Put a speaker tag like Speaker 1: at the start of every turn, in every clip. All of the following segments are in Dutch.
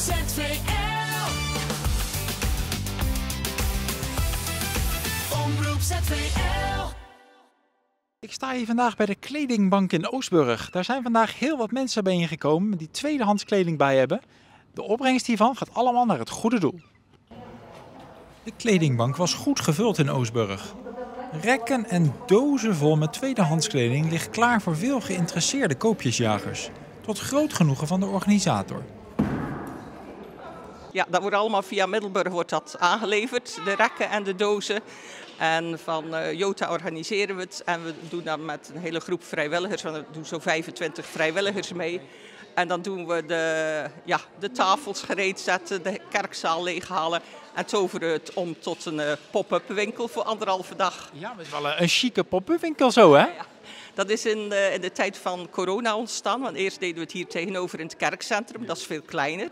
Speaker 1: ZVL. Omroep ZVL.
Speaker 2: Ik sta hier vandaag bij de kledingbank in Oostburg. Daar zijn vandaag heel wat mensen bijeengekomen die tweedehands kleding bij hebben. De opbrengst hiervan gaat allemaal naar het goede doel. De kledingbank was goed gevuld in Oostburg. Rekken en dozen vol met tweedehands kleding ligt klaar voor veel geïnteresseerde koopjesjagers. Tot groot genoegen van de organisator.
Speaker 3: Ja, dat wordt allemaal via Middelburg wordt dat aangeleverd, de rekken en de dozen. En van Jota organiseren we het en we doen dat met een hele groep vrijwilligers. Want er doen zo'n 25 vrijwilligers mee. En dan doen we de tafels gereed zetten, de kerkzaal leeghalen en toveren het om tot een pop-up winkel voor 1,5 dag.
Speaker 2: Ja, dat is wel een chique pop-up winkel zo, hè?
Speaker 3: Ja. Dat is in de tijd van corona ontstaan, want eerst deden we het hier tegenover in het kerkcentrum, dat is veel kleiner.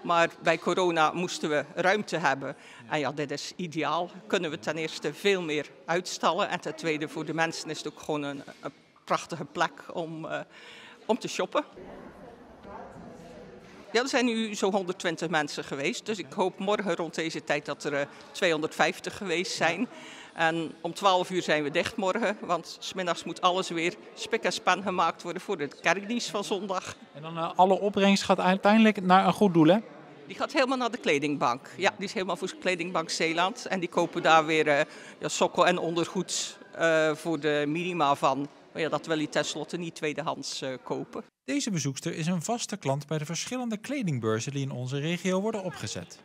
Speaker 3: Maar bij corona moesten we ruimte hebben. En ja, dit is ideaal. Kunnen we ten eerste veel meer uitstallen. En ten tweede voor de mensen is het ook gewoon een prachtige plek om te shoppen. Ja, er zijn nu zo'n 120 mensen geweest. Dus ik hoop morgen rond deze tijd dat er 250 geweest zijn. En om 12 uur zijn we dicht morgen. Want 's middags moet alles weer spik en span gemaakt worden voor de kerkdienst van zondag.
Speaker 2: En dan alle opbrengst gaat uiteindelijk naar een goed doel, hè?
Speaker 3: Die gaat helemaal naar de kledingbank. Ja, die is helemaal voor Kledingbank Zeeland. En die kopen daar weer sokkel en ondergoed voor de minima van. Maar ja, dat wil je tenslotte niet tweedehands kopen.
Speaker 2: Deze bezoekster is een vaste klant bij de verschillende kledingbeurzen die in onze regio worden opgezet.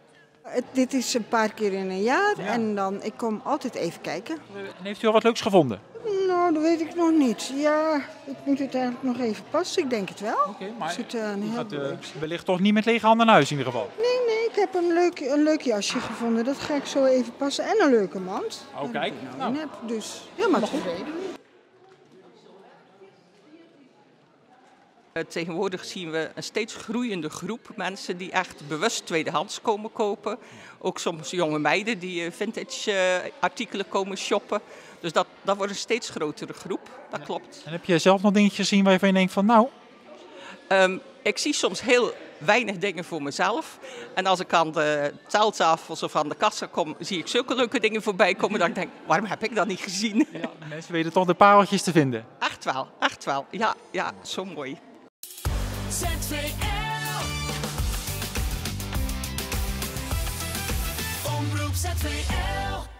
Speaker 4: Dit is een paar keer in een jaar en dan ik kom altijd even kijken.
Speaker 2: En heeft u al wat leuks gevonden?
Speaker 4: Nou, dat weet ik nog niet. Ja, ik moet het eigenlijk nog even passen. Ik denk het wel.
Speaker 2: Oké, maar
Speaker 4: u
Speaker 2: gaat wellicht toch niet met lege handen naar huis in ieder geval?
Speaker 4: Nee, ik heb een leuk jasje gevonden. Dat ga ik zo even passen. En een leuke mand.
Speaker 2: Oh, kijk.
Speaker 4: Nou. Dus helemaal tevreden.
Speaker 3: Tegenwoordig zien we een steeds groeiende groep mensen die echt bewust tweedehands komen kopen. Ook soms jonge meiden die vintage artikelen komen shoppen. Dus dat wordt een steeds grotere groep, dat klopt.
Speaker 2: En heb je zelf nog dingetjes gezien waarvan je denkt van nou?
Speaker 3: Ik zie soms heel weinig dingen voor mezelf. En als ik aan de taaltafels of aan de kassa kom, zie ik zulke leuke dingen voorbij komen dat ik denk, waarom heb ik dat niet gezien?
Speaker 2: Ja, de mensen weten toch de pareltjes te vinden.
Speaker 3: Echt wel. Ja, zo mooi.
Speaker 1: ZVL. Omroep ZVL.